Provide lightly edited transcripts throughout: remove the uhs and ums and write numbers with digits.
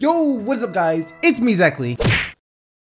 Yo, what is up guys? It's me, Lee.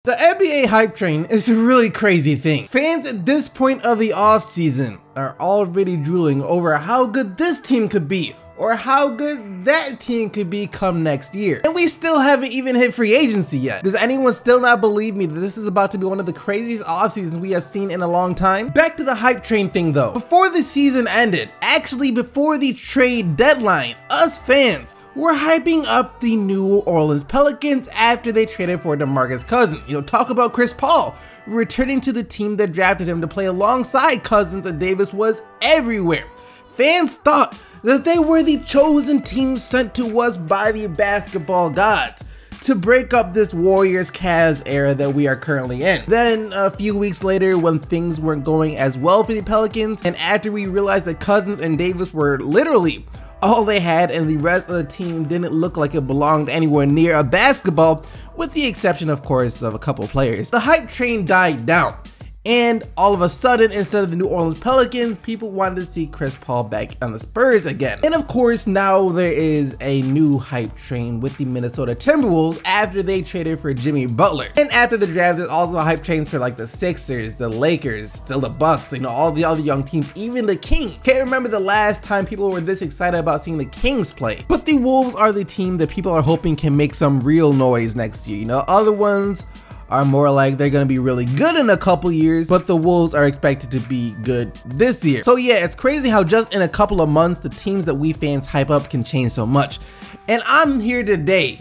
The NBA hype train is a really crazy thing. Fans at this point of the offseason are already drooling over how good this team could be, or how good that team could be come next year. And we still haven't even hit free agency yet. Does anyone still not believe me that this is about to be one of the craziest offseasons we have seen in a long time? Back to the hype train thing though. Before the season ended, actually before the trade deadline, us fans were hyping up the New Orleans Pelicans after they traded for DeMarcus Cousins. Talk about Chris Paul returning to the team that drafted him to play alongside Cousins, and Davis was everywhere. Fans thought that they were the chosen team sent to us by the basketball gods to break up this Warriors-Cavs era that we are currently in. Then a few weeks later, when things weren't going as well for the Pelicans, and after we realized that Cousins and Davis were literally all they had and the rest of the team didn't look like it belonged anywhere near a basketball, with the exception of course of a couple players, the hype train died down. And all of a sudden, instead of the New Orleans Pelicans, people wanted to see Chris Paul back on the Spurs again. And of course, now there is a new hype train with the Minnesota Timberwolves after they traded for Jimmy Butler. And after the draft, there's also a hype train for like the Sixers, the Lakers, still the Bucks, all the other young teams, even the Kings. Can't remember the last time people were this excited about seeing the Kings play. But the Wolves are the team that people are hoping can make some real noise next year. Other ones are more like they're gonna be really good in a couple years, but the Wolves are expected to be good this year. So yeah, it's crazy how just in a couple of months, the teams that we fans hype up can change so much. And I'm here today,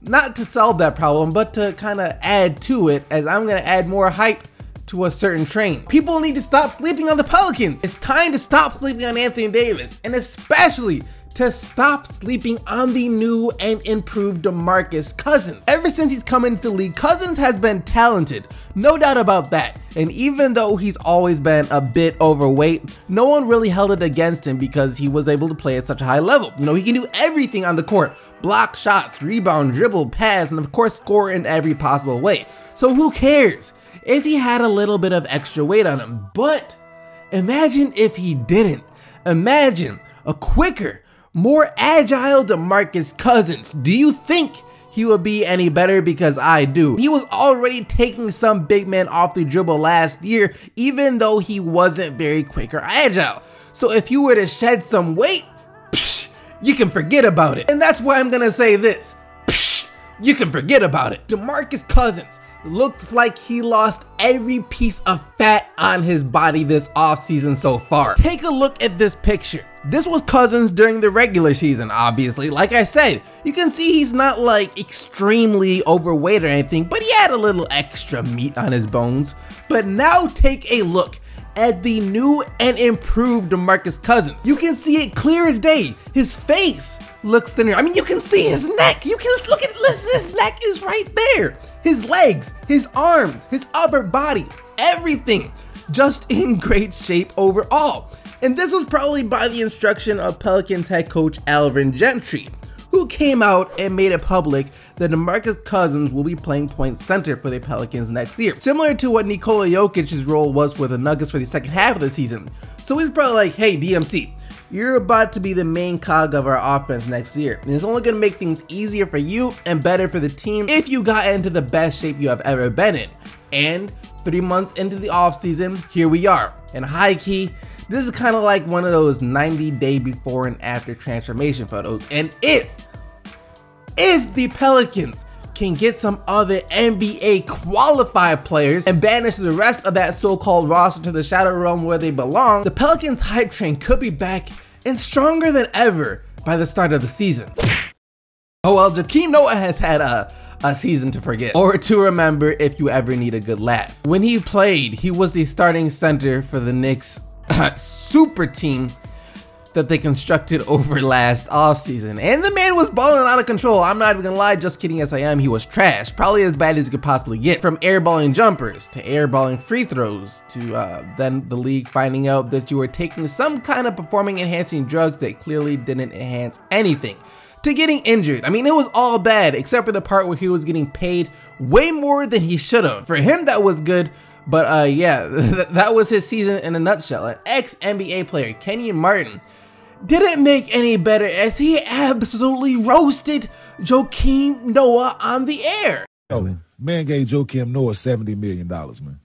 not to solve that problem, but to kind of add to it, as I'm gonna add more hype to a certain train. People need to stop sleeping on the Pelicans. It's time to stop sleeping on Anthony Davis, and especially to stop sleeping on the new and improved DeMarcus Cousins. Ever since he's come into the league, Cousins has been talented, no doubt about that. And even though he's always been a bit overweight, no one really held it against him because he was able to play at such a high level. He can do everything on the court: block shots, rebound, dribble, pass, and of course score in every possible way. So who cares if he had a little bit of extra weight on him? But imagine if he didn't. Imagine a quicker, more agile DeMarcus Cousins. Do you think he will be any better? Because I do. He was already taking some big men off the dribble last year, even though he wasn't very quick or agile. So if you were to shed some weight, you can forget about it. And that's why I'm gonna say this: you can forget about it. DeMarcus Cousins looks like he lost every piece of fat on his body this offseason so far. Take a look at this picture. This was Cousins during the regular season, obviously. Like I said, you can see he's not like extremely overweight or anything, but he had a little extra meat on his bones. But now take a look at the new and improved DeMarcus Cousins. You can see it clear as day. His face looks thinner. You can see his neck. You can look at this. His neck is right there. His legs, his arms, his upper body, everything just in great shape overall. And this was probably by the instruction of Pelicans head coach Alvin Gentry, who came out and made it public that DeMarcus Cousins will be playing point center for the Pelicans next year, similar to what Nikola Jokic's role was for the Nuggets for the second half of the season. So he's probably like, hey DMC, you're about to be the main cog of our offense next year, and it's only going to make things easier for you and better for the team if you got into the best shape you have ever been in. And 3 months into the offseason, here we are. And high key, this is kind of like one of those 90-day before and after transformation photos. And if the Pelicans can get some other NBA qualified players and banish the rest of that so-called roster to the shadow realm where they belong, the Pelicans hype train could be back and stronger than ever by the start of the season. Oh well, Joakim Noah has had a season to forget, or to remember if you ever need a good laugh. When he played, he was the starting center for the Knicks super team that they constructed over last offseason, and the man was balling out of control. I'm not even gonna lie, just kidding as I am, he was trash, probably as bad as you could possibly get. From airballing jumpers to airballing free throws to then the league finding out that you were taking some kind of performing enhancing drugs that clearly didn't enhance anything, to getting injured. It was all bad except for the part where he was getting paid way more than he should have. For him, that was good. But yeah, that was his season in a nutshell. An ex-NBA player, Kenyon didn't make any better as he absolutely roasted Joakim Noah on the air. Oh, man gave Joakim Noah $70 million, man.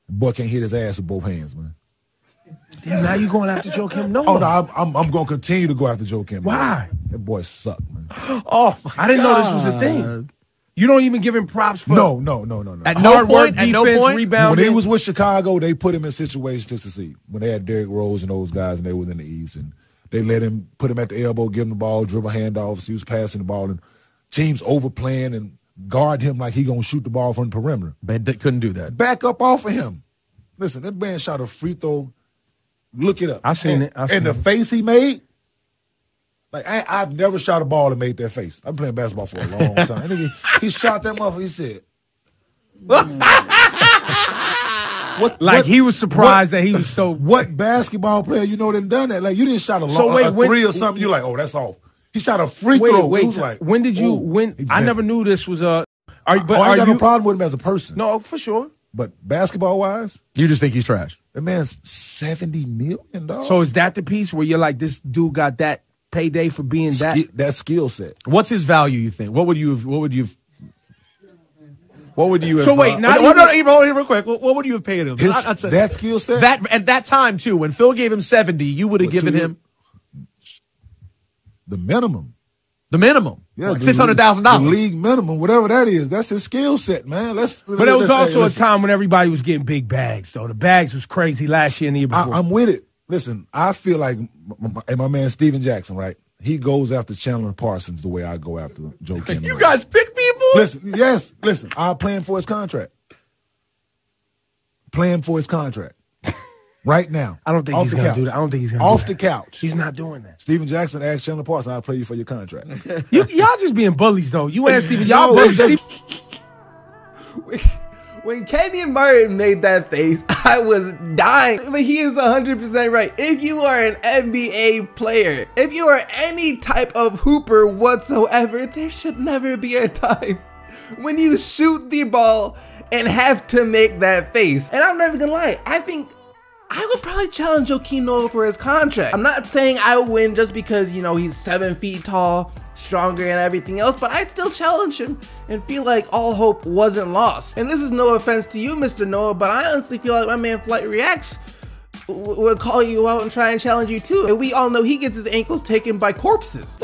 The boy can't hit his ass with both hands, man. Damn, now you going after Joakim Noah? Oh, no, I'm going to continue to go after Joakim. Why? Man. That boy suck, man. Oh, I didn't know this was a thing. You don't even give him props for No. At no point, rebounding. When he was with Chicago, they put him in situations to succeed. When they had Derrick Rose and those guys, and they were in the East, and they let him put him at the elbow, give him the ball, dribble handoffs. He was passing the ball, and teams overplaying and guard him like he gonna shoot the ball from the perimeter. But they couldn't do that. Back up off of him. Listen, that man shot a free throw. Look it up. I seen it. And the face he made. Like, I've never shot a ball and made that face. I've been playing basketball for a long time. And he shot that motherfucker. He said, he was surprised that he was so. What basketball player you know done that? Like, you didn't shot a three or something. You're like, oh, that's off. He shot a free throw. When did you? I never knew this was a. I got no problem with him as a person. No, for sure. But basketball wise, you just think he's trash. That man's $70 million. So is that the piece where you're like, this dude got that payday for being that skill set? What's his value, you think? What would you have? So wait, now real quick. What would you have paid him? That skill set? That at that time too, when Phil gave him 70, you would have given him the minimum. The minimum, yeah, like $600,000. The league minimum, whatever that is. That's his skill set, man. But there was also a time when everybody was getting big bags, though. The bags was crazy last year and the year before. I'm with it. Listen, I feel like my man Steven Jackson, right? He goes after Chandler Parsons the way I go after Joakim. You guys pick people? Listen, I'm playing for his contract. Right now. I don't think he's going to do that. I don't think he's going to do that. Off the couch. He's not doing that. Steven Jackson asked Chandler Parsons, I'll play you for your contract. Y'all just being bullies, though. You asked Steven, y'all bullies. When Kenyon Martin made that face, I was dying. But he is 100% right. If you are an NBA player, if you are any type of hooper whatsoever, there should never be a time when you shoot the ball and have to make that face. And I'm never gonna lie, I think I would probably challenge Joakim Noah for his contract. I'm not saying I would win just because, you know, he's 7 feet tall, stronger and everything else, but I'd still challenge him and feel like all hope wasn't lost. And this is no offense to you, Mr. Noah, but I honestly feel like my man Flight Reacts would call you out and try and challenge you too. And we all know he gets his ankles taken by corpses.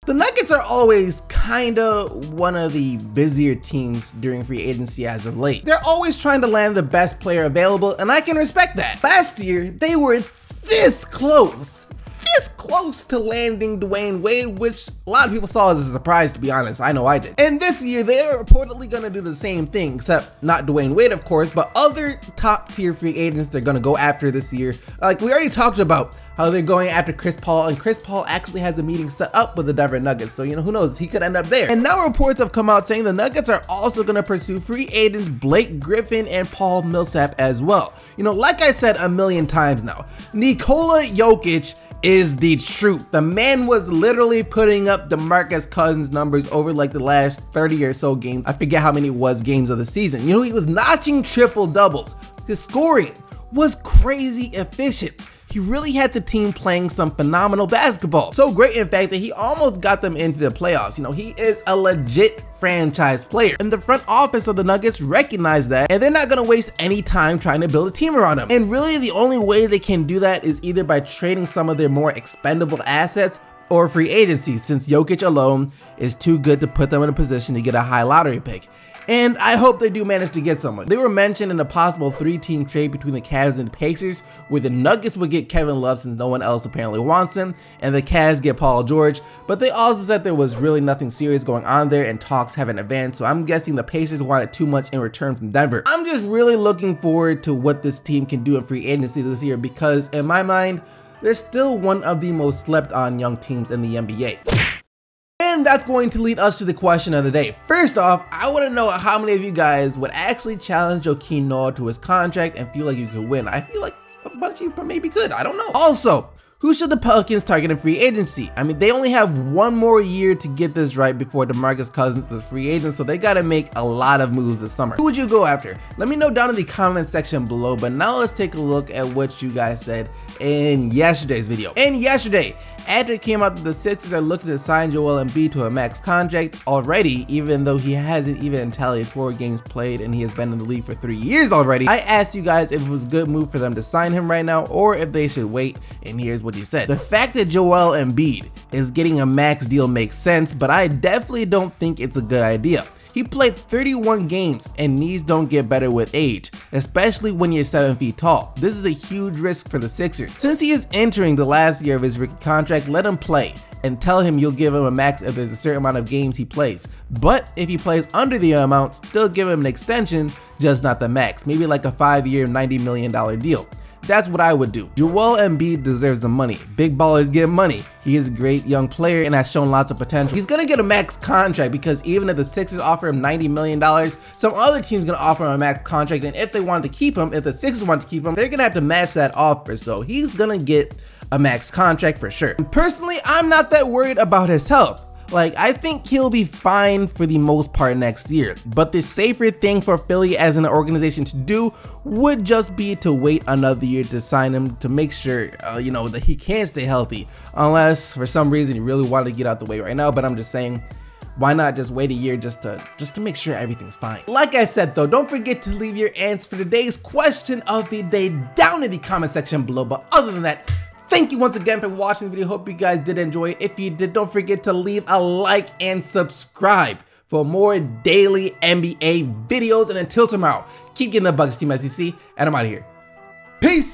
The Nuggets are always kinda one of the busier teams during free agency as of late. They're always trying to land the best player available, and I can respect that. Last year, they were this close to landing Dwayne Wade, which a lot of people saw as a surprise, to be honest. I know I did. And this year, they are reportedly gonna do the same thing, except not Dwayne Wade, of course, but other top tier free agents they're gonna go after this year. Like we already talked about how they're going after Chris Paul, and Chris Paul actually has a meeting set up with the Denver Nuggets, so you know, who knows, he could end up there. And now reports have come out saying the Nuggets are also gonna pursue free agents Blake Griffin and Paul Millsap as well. You know, like I said a million times now, Nikola Jokic is the truth. The man was literally putting up DeMarcus Cousins numbers over like the last 30 or so games. I forget how many it was games of the season. You know, he was notching triple doubles. His scoring was crazy efficient. He really had the team playing some phenomenal basketball. So great, in fact, that he almost got them into the playoffs. You know, he is a legit franchise player. And the front office of the Nuggets recognize that, and they're not gonna waste any time trying to build a team around him. And really, the only way they can do that is either by trading some of their more expendable assets or free agency, since Jokic alone is too good to put them in a position to get a high lottery pick. And I hope they do manage to get someone. They were mentioned in a possible 3-team trade between the Cavs and the Pacers, where the Nuggets would get Kevin Love since no one else apparently wants him, and the Cavs get Paul George. But they also said there was really nothing serious going on there and talks haven't advanced, so I'm guessing the Pacers wanted too much in return from Denver. I'm just really looking forward to what this team can do in free agency this year, because in my mind, they're still one of the most slept on young teams in the NBA. And that's going to lead us to the question of the day. First off, I want to know how many of you guys would actually challenge Joakim Noah to his contract and feel like you could win. I feel like a bunch of you maybe could. I don't know. Also, Who should the Pelicans target in free agency? I mean, they only have one more year to get this right before DeMarcus Cousins is a free agent, so they gotta make a lot of moves this summer. Who would you go after? Let me know down in the comment section below, but now let's take a look at what you guys said in yesterday's video. And yesterday, after it came out that the Sixers are looking to sign Joel Embiid to a max contract already, even though he hasn't even tallied 4 games played and he has been in the league for 3 years already, I asked you guys if it was a good move for them to sign him right now or if they should wait, and here's what you said. The fact that Joel Embiid is getting a max deal makes sense, but I definitely don't think it's a good idea. He played 31 games and knees don't get better with age, especially when you're 7 feet tall. This is a huge risk for the Sixers. Since he is entering the last year of his rookie contract, let him play and tell him you'll give him a max if there's a certain amount of games he plays. But if he plays under the amount, still give him an extension, just not the max. Maybe like a 5-year, $90 million deal. That's what I would do. Joel Embiid deserves the money. Big ballers get money. He is a great young player and has shown lots of potential. He's gonna get a max contract because even if the Sixers offer him $90 million, some other team's gonna offer him a max contract, and if they want to keep him, if the Sixers want to keep him, they're gonna have to match that offer. So he's gonna get a max contract for sure. And personally, I'm not that worried about his health. Like, I think he'll be fine for the most part next year, but the safer thing for Philly as an organization to do would just be to wait another year to sign him to make sure, you know, that he can stay healthy, unless for some reason you really want to get out the way right now. But I'm just saying, why not just wait a year just to make sure everything's fine? Like I said though, don't forget to leave your answer for today's question of the day down in the comment section below. But other than that, thank you once again for watching the video. Hope you guys did enjoy it. If you did, don't forget to leave a like and subscribe for more daily NBA videos. And until tomorrow, keep getting the Bucks, Team SEC, and I'm out of here. Peace!